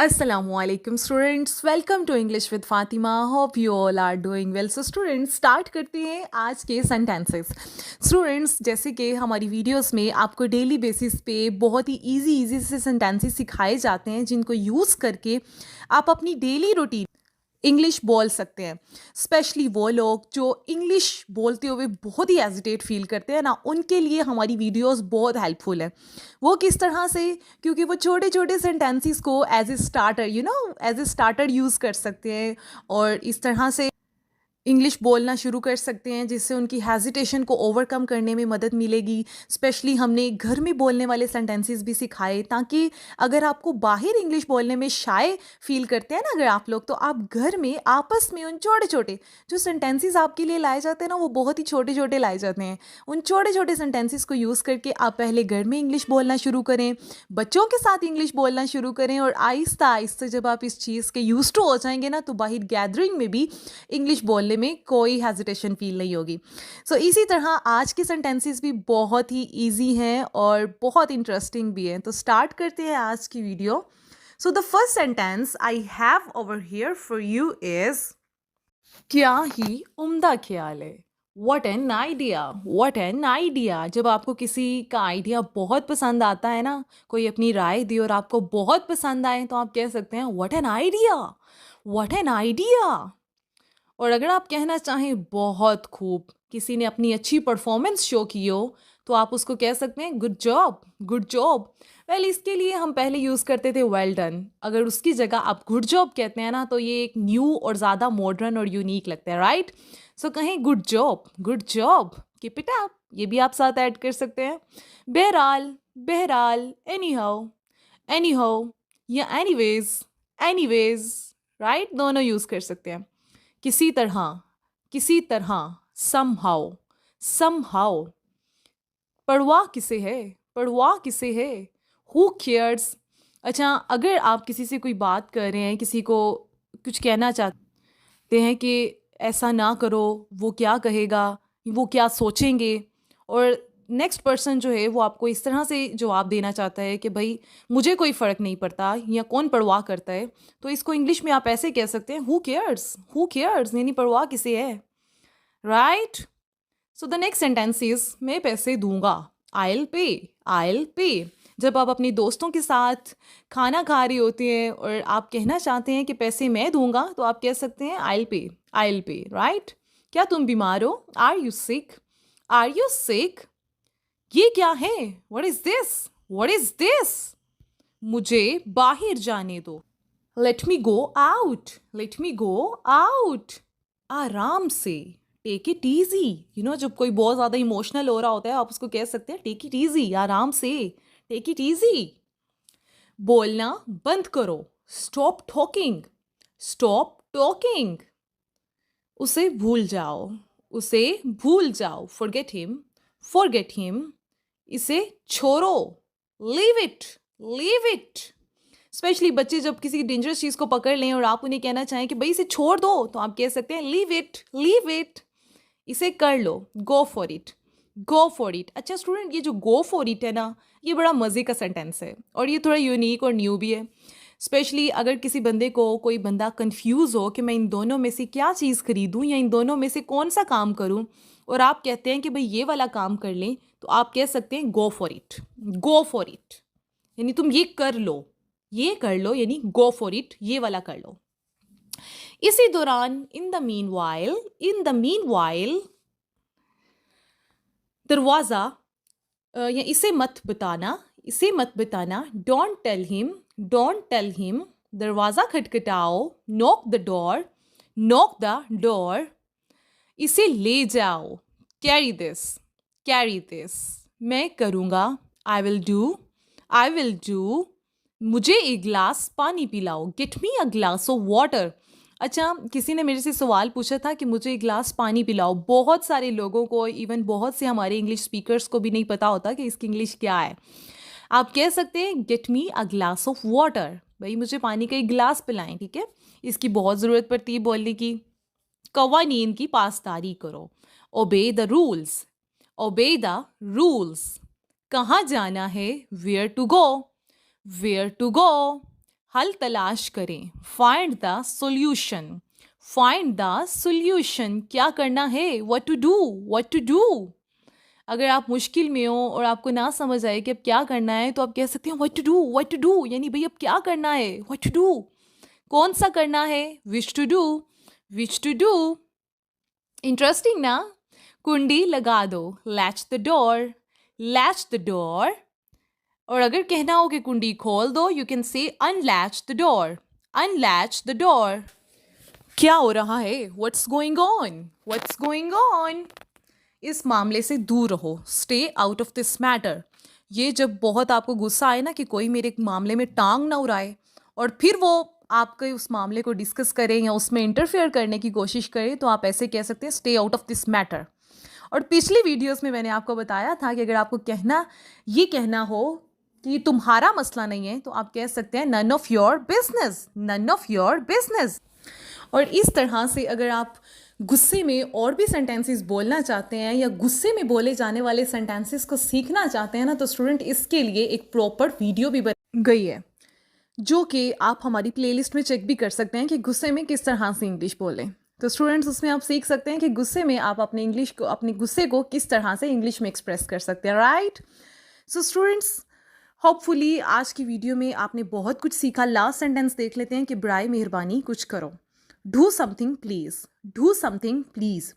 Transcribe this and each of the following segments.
Assalamualaikum students, welcome to English with Fatima. Hope you all are doing well. So students, start करते हैं आज के sentences. Students, जैसे कि हमारी वीडियोस में आपको डेली बेसिस पे बहुत ही इजी से सेंटेंसेस सिखाए जाते हैं जिनको यूज़ करके आप अपनी डेली रूटीन इंग्लिश बोल सकते हैं. स्पेशली वो लोग जो इंग्लिश बोलते हुए बहुत ही एजिटेट फील करते हैं ना, उनके लिए हमारी वीडियोस बहुत हेल्पफुल है. वो किस तरह से? क्योंकि वो छोटे छोटे सेंटेंसेस को as a starter as a starter use कर सकते हैं और इस तरह से इंग्लिश बोलना शुरू कर सकते हैं, जिससे उनकी हेजिटेशन को ओवरकम करने में मदद मिलेगी. स्पेशली हमने घर में बोलने वाले सेंटेंसेस भी सिखाए, ताकि अगर आपको बाहर इंग्लिश बोलने में शाय फील करते हैं ना अगर आप लोग, तो आप घर में आपस में उन छोटे छोटे जो सेंटेंसेस आपके लिए लाए जाते हैं ना, वो बहुत ही छोटे छोटे लाए जाते हैं. उन छोटे छोटे सेंटेंसेस को यूज़ करके आप पहले घर में इंग्लिश बोलना शुरू करें, बच्चों के साथ इंग्लिश बोलना शुरू करें, और आहिस्ता आहिस्ता जब आप इस चीज़ के यूज टू हो जाएंगे ना, तो बाहर गैदरिंग में भी इंग्लिश बोलने में कोई हेजिटेशन फील नहीं होगी. सो इसी तरह आज के सेंटेंसेस भी बहुत ही इजी हैं और बहुत इंटरेस्टिंग भी हैं. तो स्टार्ट करते हैं आज की video. So the first sentence I have over here for you is, क्या ही उम्दा ख्याल है. What an idea, what an idea. जब आपको किसी का आइडिया बहुत पसंद आता है ना, कोई अपनी राय दी और आपको बहुत पसंद आए, तो आप कह सकते हैं what an idea, what an idea. और अगर आप कहना चाहें बहुत खूब, किसी ने अपनी अच्छी परफॉर्मेंस शो की हो, तो आप उसको कह सकते हैं good job, good job. Well, इसके लिए हम पहले यूज़ करते थे वेल डन. अगर उसकी जगह आप गुड जॉब कहते हैं ना, तो ये एक न्यू और ज़्यादा मॉडर्न और यूनिक लगता है, राइट. सो कहें good job, good job, keep it up. ये भी आप साथ ऐड कर सकते हैं. बहरहाल, बहरहाल, एनी हाउ, एनी हाउ, या एनीवेज, एनीवेज, राइट. दोनों यूज़ कर सकते हैं. किसी तरह, किसी तरह, समहाउ, समहाउ. परवाह किसे है, परवाह किसे है, हु केयर्स. अच्छा, अगर आप किसी से कोई बात कर रहे हैं, किसी को कुछ कहना चाहते हैं कि ऐसा ना करो, वो क्या कहेगा, वो क्या सोचेंगे, और नेक्स्ट पर्सन जो है वो आपको इस तरह से जवाब देना चाहता है कि भाई मुझे कोई फ़र्क नहीं पड़ता, या कौन परवाह करता है, तो इसको इंग्लिश में आप ऐसे कह सकते हैं हु केयर्स, हु केयर्स, यानी परवाह किसे है, right. So the next sentence is, मैं पैसे दूंगा, आइल पे, आइल पे. जब आप अपने दोस्तों के साथ खाना खा रही होती हैं और आप कहना चाहते हैं कि पैसे मैं दूंगा, तो आप कह सकते हैं आइल पे, आइल पे, राइट. क्या तुम बीमार हो, are you sick, are you sick. ये क्या है, what is this, what is this. मुझे बाहर जाने दो, let me go out, let me go out. आराम से, टेक इट ईजी. जब कोई बहुत ज़्यादा इमोशनल हो रहा होता है, आप उसको कह सकते हैं टेक इट ईजी, आराम से, टेक इट ईजी. बोलना बंद करो, स्टॉप टॉकिंग, स्टॉप टॉकिंग. उसे भूल जाओ, उसे भूल जाओ, फॉरगेट हिम, फॉरगेट हिम. इसे छोड़ो, leave it, leave it. Specially बच्चे जब किसी डेंजरस चीज़ को पकड़ लें और आप उन्हें कहना चाहें कि भाई इसे छोड़ दो, तो आप कह सकते हैं लीव इट, लीव इट. इसे कर लो, go for it, go for it. अच्छा स्टूडेंट, ये जो गो फॉर इट है ना, ये बड़ा मज़े का सेंटेंस है और ये थोड़ा यूनिक और न्यू भी है. स्पेशली अगर किसी बंदे को, कोई बंदा कंफ्यूज हो कि मैं इन दोनों में से क्या चीज़ खरीदूं या इन दोनों में से कौन सा काम करूं, और आप कहते हैं कि भाई ये वाला काम कर लें, तो आप कह सकते हैं गो for it, go for it, यानी तुम ये कर लो, ये कर लो, यानी गो फॉर इट, ये वाला कर लो. इसी दौरान, in the meanwhile, in the meanwhile, दरवाज़ा, या इसे मत बताना, इसे मत बताना, don't tell him, don't tell him. दरवाज़ा खटखटाओ, knock the door, knock the door. इसे ले जाओ, कैरी दिस, कैरी दिस. मैं करूँगा, I will do, I will do. मुझे एक गिलास पानी पिलाओ, get me a glass of water. अच्छा, किसी ने मेरे से सवाल पूछा था कि मुझे एक गिलास पानी पिलाओ. बहुत सारे लोगों को, इवन बहुत से हमारे इंग्लिश स्पीकर्स को भी नहीं पता होता कि इसकी इंग्लिश क्या है. आप कह सकते हैं gate me a glass of water, भाई मुझे पानी का एक गिलास पिलाएं, ठीक है. इसकी बहुत ज़रूरत पड़ती है बोलने की. कवानीन की पासदारी करो, obey the rules, obey the rules. कहाँ जाना है, where to go, where to go. हल तलाश करें, find the solution, find the solution, क्या करना है, what to do, what to do. अगर आप मुश्किल में हो और आपको ना समझ आए कि अब क्या करना है, तो आप कह सकते हैं what to do, what to do, यानी भाई अब क्या करना है, व्हाट टू डू, कौन सा करना है, which to do, which to do. Interesting ना। कुंडी लगा दो, latch the door, latch the door. और अगर कहना हो कि कुंडी खोल दो, you can say unlatch the door, unlatch the door. क्या हो रहा है, what's going on, what's going on. इस मामले से दूर रहो, stay out of this matter. ये जब बहुत आपको गुस्सा आए ना कि कोई मेरे मामले में टांग ना उड़ाए और फिर वो आपके उस मामले को डिस्कस करें या उसमें इंटरफेयर करने की कोशिश करें, तो आप ऐसे कह सकते हैं stay out of this matter. और पिछली वीडियोस में मैंने आपको बताया था कि अगर आपको ये कहना हो कि तुम्हारा मसला नहीं है, तो आप कह सकते हैं none of your business, none of your business. और इस तरह से अगर आप गुस्से में और भी सेंटेंसेस बोलना चाहते हैं या गुस्से में बोले जाने वाले सेंटेंसेस को सीखना चाहते हैं ना, तो स्टूडेंट इसके लिए एक प्रॉपर वीडियो भी बन गई है, जो कि आप हमारी प्लेलिस्ट में चेक भी कर सकते हैं कि गुस्से में किस तरह से इंग्लिश बोलें। तो स्टूडेंट्स उसमें आप सीख सकते हैं कि गुस्से में आप अपने गुस्से को किस तरह से इंग्लिश में एक्सप्रेस कर सकते हैं, राइट। सो स्टूडेंट्स, होपफुली आज की वीडियो में आपने बहुत कुछ सीखा। लास्ट सेंटेंस देख लेते हैं कि बराए मेहरबानी कुछ करो, do something please, do something please.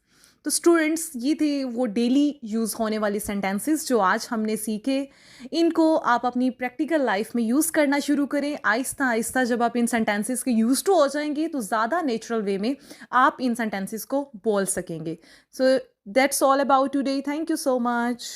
तो स्टूडेंट्स, ये थे वो डेली यूज़ होने वाले सेंटेंसेस जो आज हमने सीखे। इनको आप अपनी प्रैक्टिकल लाइफ में यूज़ करना शुरू करें। आहिस्ता आहिस्ता जब आप इन सेंटेंसेस के यूज टू हो जाएंगे, तो ज़्यादा नेचुरल वे में आप इन सेंटेंसेस को बोल सकेंगे। So that's all about today. Thank you so much.